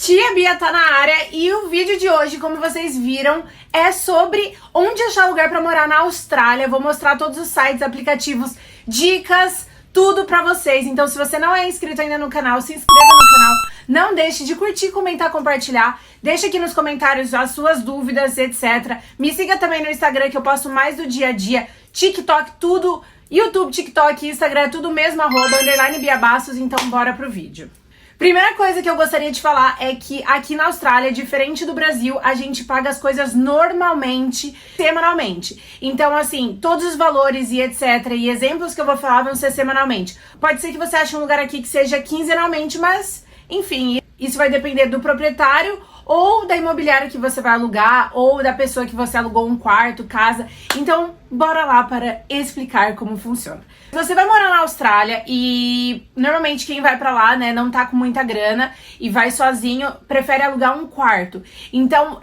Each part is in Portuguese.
Tia Bia tá na área e o vídeo de hoje, como vocês viram, é sobre onde achar lugar pra morar na Austrália. Vou mostrar todos os sites, aplicativos, dicas, tudo pra vocês. Então, se você não é inscrito ainda no canal, se inscreva no canal. Não deixe de curtir, comentar, compartilhar. Deixa aqui nos comentários as suas dúvidas, etc. Me siga também no Instagram, que eu posto mais do dia a dia. TikTok, tudo. YouTube, TikTok, Instagram, é tudo mesmo, _BiaBastos. Então, bora pro vídeo. Primeira coisa que eu gostaria de falar é que aqui na Austrália, diferente do Brasil, a gente paga as coisas normalmente, semanalmente. Então, assim, todos os valores e etc. e exemplos que eu vou falar vão ser semanalmente. Pode ser que você ache um lugar aqui que seja quinzenalmente, mas, enfim, isso vai depender do proprietário ou da imobiliária que você vai alugar, ou da pessoa que você alugou um quarto, casa. Então, bora lá para explicar como funciona. Você vai morar na Austrália e normalmente quem vai pra lá, né, não tá com muita grana e vai sozinho, prefere alugar um quarto. Então,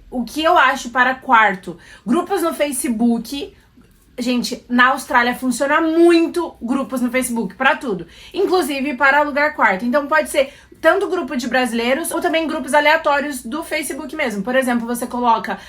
o que eu acho para quarto? Grupos no Facebook. Gente, na Austrália funciona muito grupos no Facebook, pra tudo. Inclusive para alugar quarto. Então pode ser tanto grupo de brasileiros ou também grupos aleatórios do Facebook mesmo. Por exemplo, você coloca,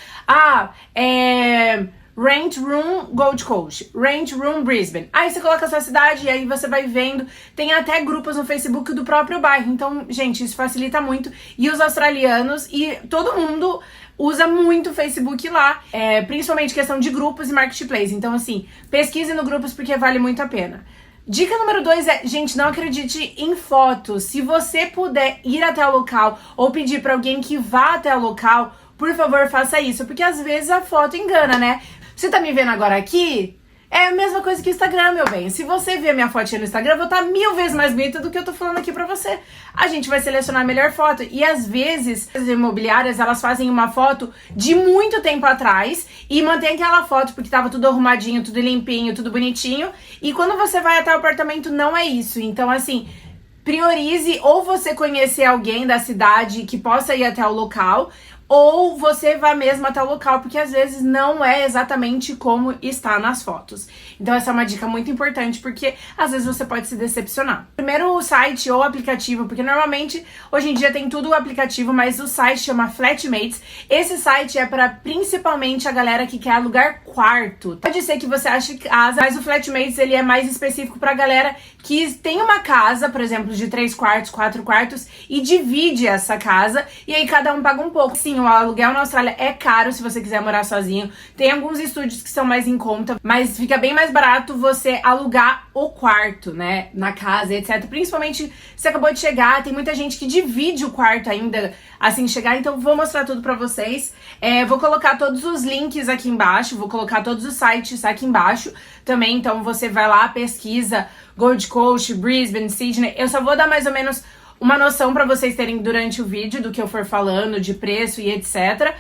Rent Room Gold Coast, Rent Room Brisbane. Aí você coloca a sua cidade e aí você vai vendo. Tem até grupos no Facebook do próprio bairro. Então, gente, isso facilita muito. E os australianos e todo mundo usa muito o Facebook lá, principalmente questão de grupos e marketplace. Então, assim, pesquise no grupos porque vale muito a pena. Dica número 2 é, gente, não acredite em fotos. Se você puder ir até o local ou pedir pra alguém que vá até o local, por favor, faça isso, porque às vezes a foto engana, né? Você tá me vendo agora aqui? É a mesma coisa que o Instagram, meu bem. Se você ver minha fotinha no Instagram, eu vou estar 1000 vezes mais bonita do que eu tô falando aqui pra você. A gente vai selecionar a melhor foto. E às vezes, as imobiliárias, elas fazem uma foto de muito tempo atrás e mantém aquela foto porque tava tudo arrumadinho, tudo limpinho, tudo bonitinho. E quando você vai até o apartamento, não é isso. Então, assim, priorize ou você conhecer alguém da cidade que possa ir até o local, ou você vá mesmo até o local, porque às vezes não é exatamente como está nas fotos. Então essa é uma dica muito importante, porque às vezes você pode se decepcionar. Primeiro o site ou aplicativo, porque normalmente hoje em dia tem tudo o aplicativo, mas o site chama Flatmates. Esse site é para principalmente a galera que quer alugar quarto. Pode ser que você ache casa, mas o Flatmates ele é mais específico pra galera que tem uma casa, por exemplo, de 3 quartos, 4 quartos, e divide essa casa, e aí cada um paga um pouco. Sim, o aluguel na Austrália é caro se você quiser morar sozinho. Tem alguns estúdios que são mais em conta, mas fica bem mais barato você alugar o quarto, né, na casa, etc. Principalmente se você acabou de chegar, tem muita gente que divide o quarto ainda assim chegar, então vou mostrar tudo pra vocês. Vou colocar todos os links aqui embaixo, vou colocar todos os sites aqui embaixo também, então você vai lá, pesquisa Gold Coast, Brisbane, Sydney. Eu só vou dar mais ou menos uma noção pra vocês terem durante o vídeo do que eu for falando, de preço e etc.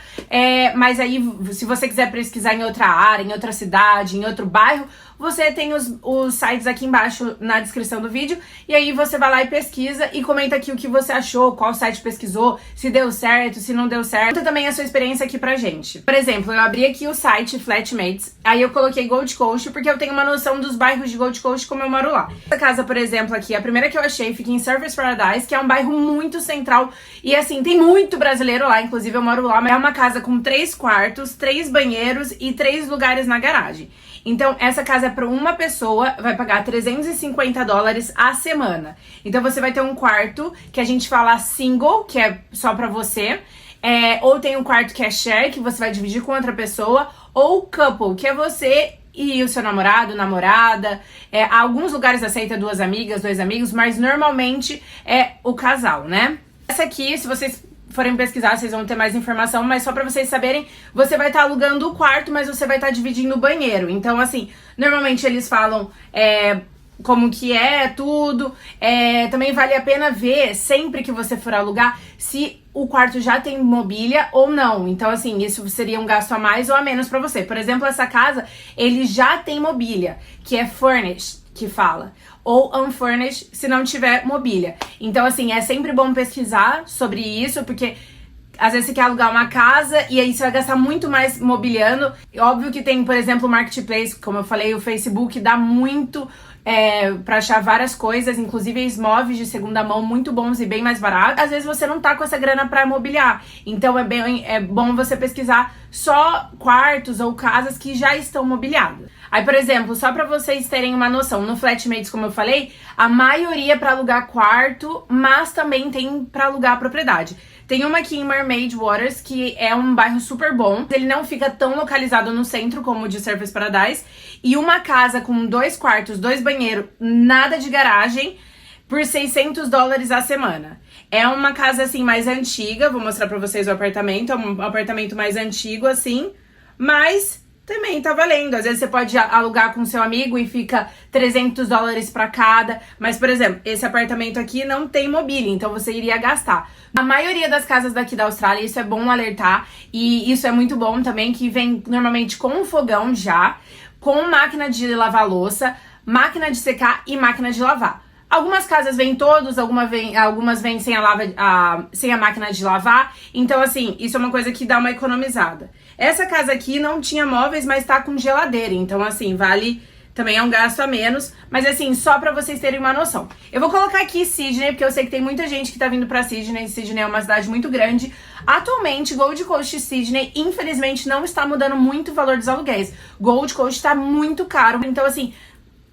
Mas aí, se você quiser pesquisar em outra área, em outra cidade, em outro bairro, você tem os sites aqui embaixo na descrição do vídeo. E aí você vai lá e pesquisa e comenta aqui o que você achou, qual site pesquisou, se deu certo, se não deu certo. Conta também a sua experiência aqui pra gente. Por exemplo, eu abri aqui o site Flatmates, aí eu coloquei Gold Coast porque eu tenho uma noção dos bairros de Gold Coast como eu moro lá. Essa casa, por exemplo, aqui, a primeira que eu achei fica em Surfers Paradise, que é um bairro muito central e assim, tem muito brasileiro lá, inclusive eu moro lá, mas é uma casa com 3 quartos, 3 banheiros e 3 lugares na garagem. Então, essa casa é para uma pessoa, vai pagar $350 a semana. Então, você vai ter um quarto que a gente fala single, que é só pra você, ou tem um quarto que é share, que você vai dividir com outra pessoa, ou couple, que é você e o seu namorado, namorada. Alguns lugares aceitam 2 amigas, 2 amigos, mas normalmente é o casal, né? Essa aqui, se vocês forem pesquisar, vocês vão ter mais informação, mas só pra vocês saberem, você vai estar alugando o quarto, mas você vai estar dividindo o banheiro. Então, assim, normalmente eles falam como que é tudo. Também vale a pena ver, sempre que você for alugar, se o quarto já tem mobília ou não. Então, assim, isso seria um gasto a mais ou a menos pra você. Por exemplo, essa casa, ele já tem mobília, que é furnished, que fala, ou unfurnished se não tiver mobília. Então, assim, é sempre bom pesquisar sobre isso, porque Às vezes você quer alugar uma casa e aí você vai gastar muito mais mobiliando. Óbvio que tem, por exemplo, o Marketplace, como eu falei, o Facebook dá muito pra achar várias coisas, inclusive móveis de segunda mão muito bons e bem mais baratos. Às vezes você não tá com essa grana pra mobiliar, então é bom você pesquisar só quartos ou casas que já estão mobiliadas. Aí, por exemplo, só pra vocês terem uma noção, no Flatmates, como eu falei, a maioria é pra alugar quarto, mas também tem pra alugar propriedade. Tem uma aqui em Mermaid Waters, que é um bairro super bom. Ele não fica tão localizado no centro como o de Surfers Paradise. E uma casa com 2 quartos, 2 banheiros, nada de garagem, por $600 a semana. É uma casa, assim, mais antiga. Vou mostrar pra vocês o apartamento. É um apartamento mais antigo, assim. Mas também tá valendo. Às vezes você pode alugar com seu amigo e fica $300 pra cada. Mas, por exemplo, esse apartamento aqui não tem mobília, então você iria gastar. A maioria das casas daqui da Austrália, isso é bom alertar. E isso é muito bom também, que vem normalmente com um fogão já, com máquina de lavar louça, máquina de secar e máquina de lavar. Algumas casas vêm todos, algumas vêm sem sem a máquina de lavar. Então, assim, isso é uma coisa que dá uma economizada. Essa casa aqui não tinha móveis, mas tá com geladeira. Então, assim, vale... Também é um gasto a menos, mas assim, só pra vocês terem uma noção. Eu vou colocar aqui Sydney, porque eu sei que tem muita gente que tá vindo pra Sydney. Sydney é uma cidade muito grande. Atualmente, Gold Coast e Sydney, infelizmente, não está mudando muito o valor dos aluguéis. Gold Coast tá muito caro. Então, assim,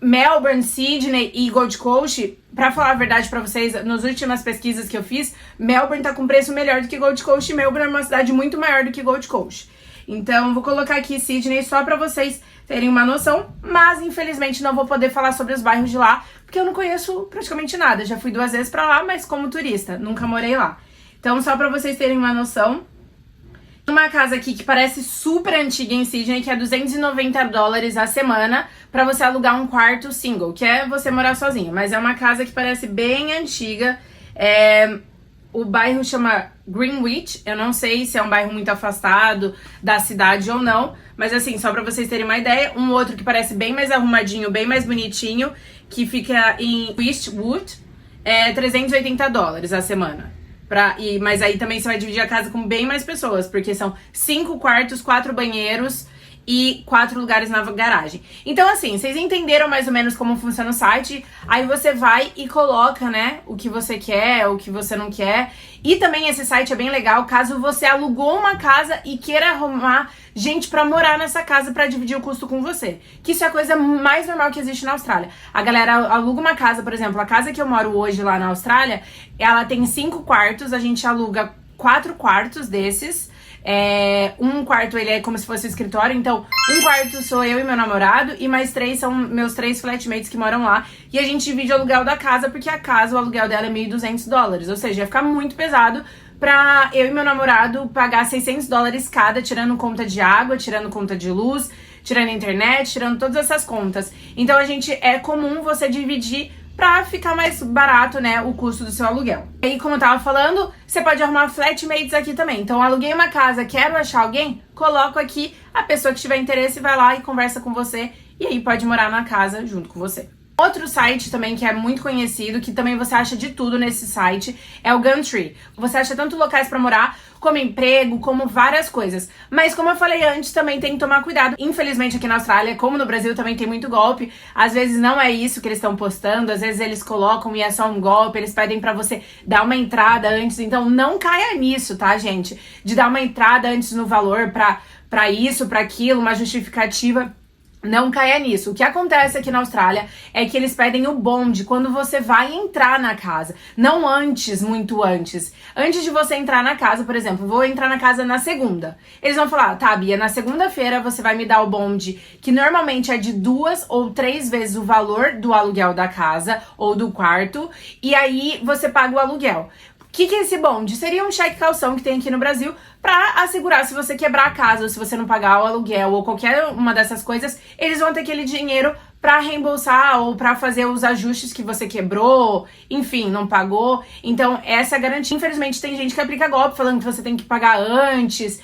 Melbourne, Sydney e Gold Coast, pra falar a verdade pra vocês, nas últimas pesquisas que eu fiz, Melbourne tá com preço melhor do que Gold Coast e Melbourne é uma cidade muito maior do que Gold Coast. Então, vou colocar aqui Sydney só pra vocês terem uma noção, mas infelizmente não vou poder falar sobre os bairros de lá, porque eu não conheço praticamente nada. Já fui 2 vezes pra lá, mas como turista, nunca morei lá. Então, só pra vocês terem uma noção, uma casa aqui que parece super antiga em Sydney, que é $290 a semana, pra você alugar um quarto single, que é você morar sozinho. Mas é uma casa que parece bem antiga. O bairro chama Greenwich. Eu não sei se é um bairro muito afastado da cidade ou não, mas assim, só pra vocês terem uma ideia, um outro que parece bem mais arrumadinho, bem mais bonitinho, que fica em Eastwood, é $380 a semana. Mas aí também você vai dividir a casa com bem mais pessoas, porque são 5 quartos, 4 banheiros e 4 lugares na garagem. Então, assim, vocês entenderam mais ou menos como funciona o site. Aí você vai e coloca, né, o que você quer, o que você não quer. E também esse site é bem legal caso você alugou uma casa e queira arrumar gente pra morar nessa casa pra dividir o custo com você. Que isso é a coisa mais normal que existe na Austrália. A galera aluga uma casa, por exemplo, a casa que eu moro hoje lá na Austrália, ela tem 5 quartos, a gente aluga 4 quartos desses. Um quarto ele é como se fosse um escritório, então um quarto sou eu e meu namorado e mais 3 são meus 3 flatmates que moram lá, e a gente divide o aluguel da casa, porque a casa, o aluguel dela é $1.200, ou seja, ia ficar muito pesado pra eu e meu namorado pagar $600 cada, tirando conta de água, tirando conta de luz, tirando internet, tirando todas essas contas. Então é comum você dividir pra ficar mais barato, né, o custo do seu aluguel. E aí, como eu tava falando, você pode arrumar flatmates aqui também. Então, aluguei uma casa, quero achar alguém, coloco aqui, a pessoa que tiver interesse vai lá e conversa com você, e aí pode morar na casa junto com você. Outro site também que é muito conhecido, que também você acha de tudo nesse site, é o Gumtree. Você acha tanto locais pra morar, como emprego, como várias coisas. Mas como eu falei antes, também tem que tomar cuidado. Infelizmente aqui na Austrália, como no Brasil, também tem muito golpe. Às vezes não é isso que eles estão postando, às vezes eles colocam e é só um golpe, eles pedem pra você dar uma entrada antes. Então não caia nisso, tá, gente? De dar uma entrada antes no valor pra isso, pra aquilo, uma justificativa. Não caia nisso. O que acontece aqui na Austrália é que eles pedem o bonde quando você vai entrar na casa. Não antes, muito antes. Antes de você entrar na casa, por exemplo, vou entrar na casa na segunda. Eles vão falar, tá, Bia, na segunda-feira você vai me dar o bonde, que normalmente é de 2 ou 3 vezes o valor do aluguel da casa ou do quarto, e aí você paga o aluguel. O que é esse bonde? Seria um cheque calção que tem aqui no Brasil pra assegurar se você quebrar a casa ou se você não pagar o aluguel ou qualquer uma dessas coisas, eles vão ter aquele dinheiro pra reembolsar ou pra fazer os ajustes que você quebrou, enfim, não pagou. Então, essa é a garantia. Infelizmente, tem gente que aplica golpe falando que você tem que pagar antes,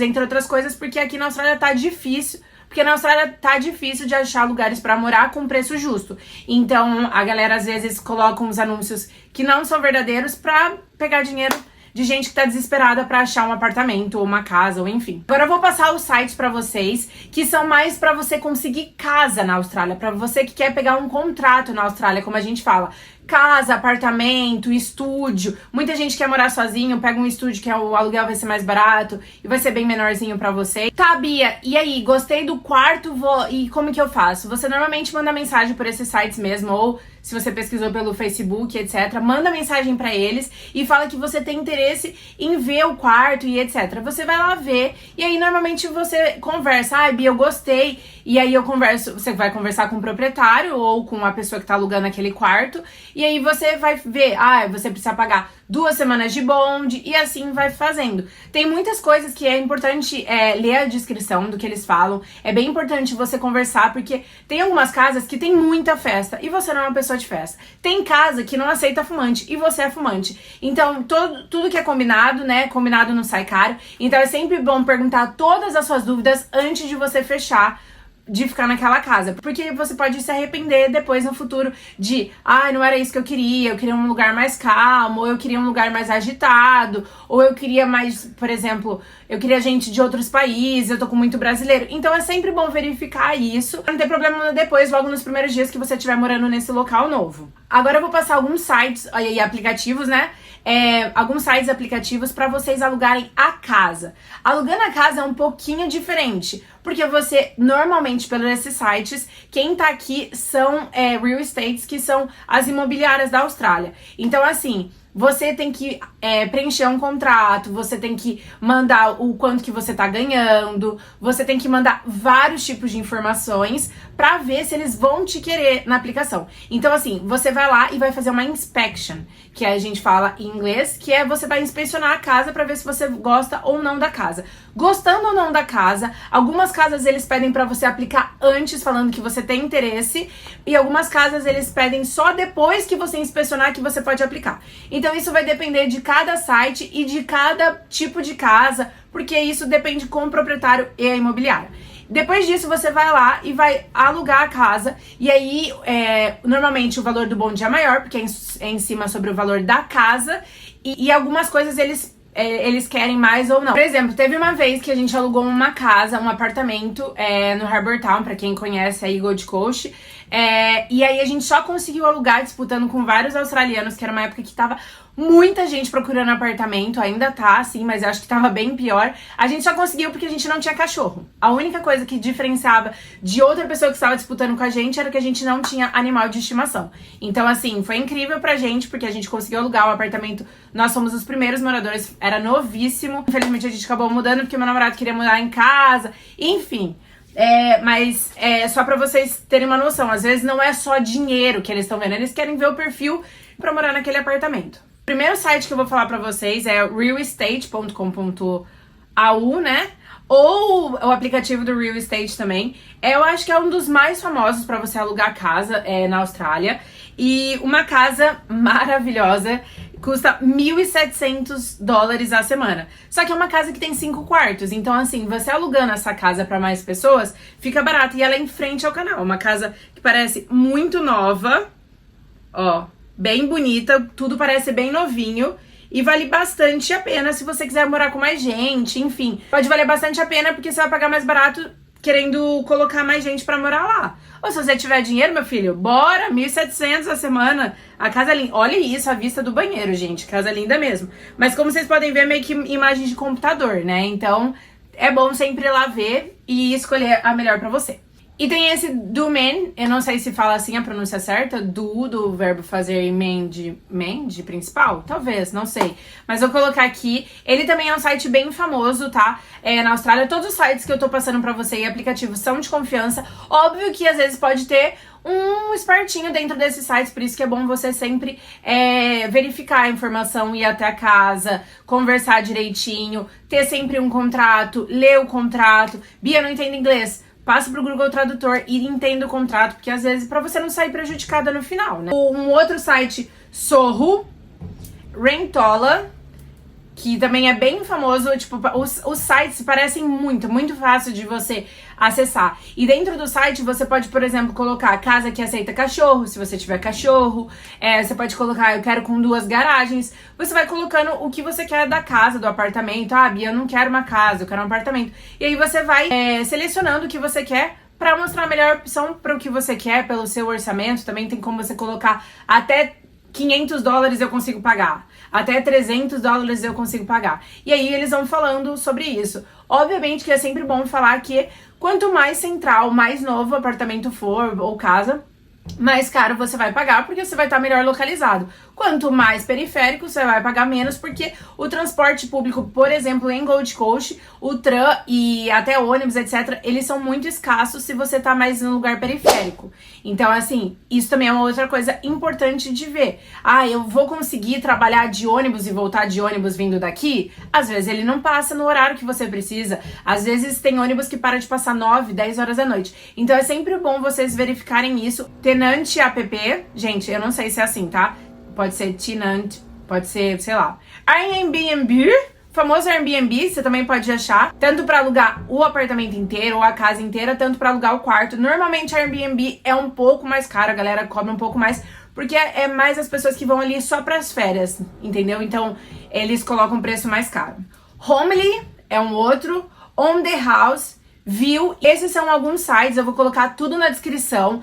entre outras coisas, porque aqui na Austrália tá difícil. Porque na Austrália tá difícil de achar lugares pra morar com preço justo. Então, a galera às vezes coloca uns anúncios que não são verdadeiros pra pegar dinheiro de gente que tá desesperada pra achar um apartamento ou uma casa, ou enfim. Agora eu vou passar os sites pra vocês, que são mais pra você conseguir casa na Austrália, pra você que quer pegar um contrato na Austrália, como a gente fala. Casa, apartamento, estúdio. Muita gente quer morar sozinho, pega um estúdio que o aluguel vai ser mais barato e vai ser bem menorzinho pra você. Tá, Bia, e aí? Gostei do quarto, e como que eu faço? Você normalmente manda mensagem por esses sites mesmo, ou se você pesquisou pelo Facebook, etc. Manda mensagem pra eles e fala que você tem interesse em ver o quarto e etc. Você vai lá ver e aí normalmente você conversa. Ah, Bia, eu gostei. E aí você vai conversar com o proprietário ou com a pessoa que tá alugando aquele quarto. E aí você vai ver, você precisa pagar 2 semanas de bonde e assim vai fazendo. Tem muitas coisas que é importante ler a descrição do que eles falam. É bem importante você conversar, porque tem algumas casas que tem muita festa e você não é uma pessoa de festa. Tem casa que não aceita fumante e você é fumante. Então, tudo que é combinado, né? Combinado não sai caro. Então é sempre bom perguntar todas as suas dúvidas antes de você fechar de ficar naquela casa, porque você pode se arrepender depois no futuro de, não era isso que eu queria um lugar mais calmo, ou eu queria um lugar mais agitado, ou eu queria mais, por exemplo, eu queria gente de outros países, eu tô com muito brasileiro. Então é sempre bom verificar isso, não tem problema depois, logo nos primeiros dias que você estiver morando nesse local novo. Agora eu vou passar alguns sites e aplicativos, né? Alguns sites e aplicativos para vocês alugarem a casa. Alugando a casa é um pouquinho diferente, porque você, normalmente, pelos esses sites, quem tá aqui são real estates, que são as imobiliárias da Austrália. Então, assim, você tem que preencher um contrato, você tem que mandar o quanto que você tá ganhando, você tem que mandar vários tipos de informações pra ver se eles vão te querer na aplicação. Então, assim, você vai lá e vai fazer uma inspection, que a gente fala em inglês, que você vai inspecionar a casa pra ver se você gosta ou não da casa. Gostando ou não da casa, algumas casas eles pedem pra você aplicar antes, falando que você tem interesse, e algumas casas eles pedem só depois que você inspecionar que você pode aplicar. Então isso vai depender de cada site e de cada tipo de casa, porque isso depende com o proprietário e a imobiliária. Depois disso, você vai lá e vai alugar a casa. E aí, normalmente, o valor do bonde é maior, porque é em cima sobre o valor da casa. E algumas coisas eles querem mais ou não. Por exemplo, teve uma vez que a gente alugou uma casa, um apartamento no Harbour Town, pra quem conhece aí Gold Coast. E aí a gente só conseguiu alugar disputando com vários australianos, que era uma época que tava muita gente procurando apartamento, ainda tá assim, mas eu acho que tava bem pior. A gente só conseguiu porque a gente não tinha cachorro. A única coisa que diferenciava de outra pessoa que estava disputando com a gente era que a gente não tinha animal de estimação. Então, assim, foi incrível pra gente, porque a gente conseguiu alugar o apartamento. Nós fomos os primeiros moradores, era novíssimo. Infelizmente a gente acabou mudando porque meu namorado queria mudar em casa, enfim. Mas só pra vocês terem uma noção, às vezes não é só dinheiro que eles estão vendo, eles querem ver o perfil pra morar naquele apartamento. O primeiro site que eu vou falar pra vocês é realestate.com.au, né? Ou o aplicativo do Real Estate também. Eu acho que é um dos mais famosos pra você alugar casa na Austrália. E uma casa maravilhosa, custa $1.700 a semana. Só que é uma casa que tem 5 quartos. Então, assim, você alugando essa casa pra mais pessoas, fica barato. E ela é em frente ao canal. Uma casa que parece muito nova. Ó, bem bonita. Tudo parece bem novinho. E vale bastante a pena se você quiser morar com mais gente, enfim. Pode valer bastante a pena porque você vai pagar mais barato querendo colocar mais gente pra morar lá. Ou se você tiver dinheiro, meu filho, bora, 1.700 a semana. A casa é linda. Olha isso, a vista do banheiro, gente. Casa linda mesmo. Mas como vocês podem ver, é meio que imagem de computador, né? Então, é bom sempre ir lá ver e escolher a melhor pra você. E tem esse do man, eu não sei se fala assim a pronúncia certa, do verbo fazer man de principal, talvez, não sei. Mas vou colocar aqui, ele também é um site bem famoso, tá? Na Austrália, todos os sites que eu tô passando pra você e aplicativos são de confiança. Óbvio que às vezes pode ter um espertinho dentro desses sites, por isso que é bom você sempre verificar a informação, ir até a casa, conversar direitinho, ter sempre um contrato, ler o contrato. Bia, não entendo inglês. Passa pro Google Tradutor e entenda o contrato, porque às vezes pra você não sair prejudicada no final, né? Um outro site, Sorro, Rentola, que também é bem famoso, tipo, os sites parecem muito fácil de você acessar. E dentro do site você pode, por exemplo, colocar casa que aceita cachorro, se você tiver cachorro. Você pode colocar, eu quero com 2 garagens. Você vai colocando o que você quer da casa, do apartamento. Ah, Bia, eu não quero uma casa, eu quero um apartamento. E aí você vai selecionando o que você quer para mostrar a melhor opção para o que você quer, pelo seu orçamento. Também tem como você colocar até $500 eu consigo pagar. Até $300 eu consigo pagar. E aí eles vão falando sobre isso. Obviamente que é sempre bom falar que quanto mais central, mais novo o apartamento for ou casa, mais caro você vai pagar, porque você vai estar melhor localizado. Quanto mais periférico, você vai pagar menos, porque o transporte público, por exemplo, em Gold Coast, o tram e até ônibus, etc., eles são muito escassos se você tá mais no lugar periférico. Então, assim, isso também é uma outra coisa importante de ver. Ah, eu vou conseguir trabalhar de ônibus e voltar de ônibus vindo daqui? Às vezes ele não passa no horário que você precisa. Às vezes tem ônibus que para de passar 9, 10 horas da noite. Então é sempre bom vocês verificarem isso. Tenant app, gente, eu não sei se é assim, tá? Pode ser Tenant, pode ser, sei lá. Airbnb, famoso Airbnb, você também pode achar, tanto para alugar o apartamento inteiro ou a casa inteira, tanto para alugar o quarto. Normalmente Airbnb é um pouco mais caro, a galera cobra um pouco mais, porque é mais as pessoas que vão ali só para as férias, entendeu? Então eles colocam um preço mais caro. Homely é um outro, On The House, View, esses são alguns sites, eu vou colocar tudo na descrição.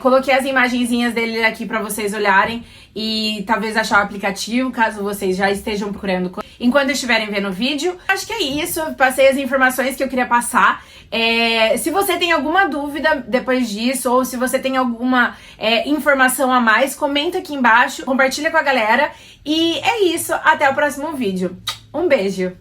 Coloquei as imagenzinhas dele aqui pra vocês olharem e talvez achar o aplicativo, caso vocês já estejam procurando enquanto estiverem vendo o vídeo. Acho que é isso, passei as informações que eu queria passar. Se você tem alguma dúvida depois disso, ou se você tem alguma informação a mais, comenta aqui embaixo, compartilha com a galera. E é isso, até o próximo vídeo. Um beijo!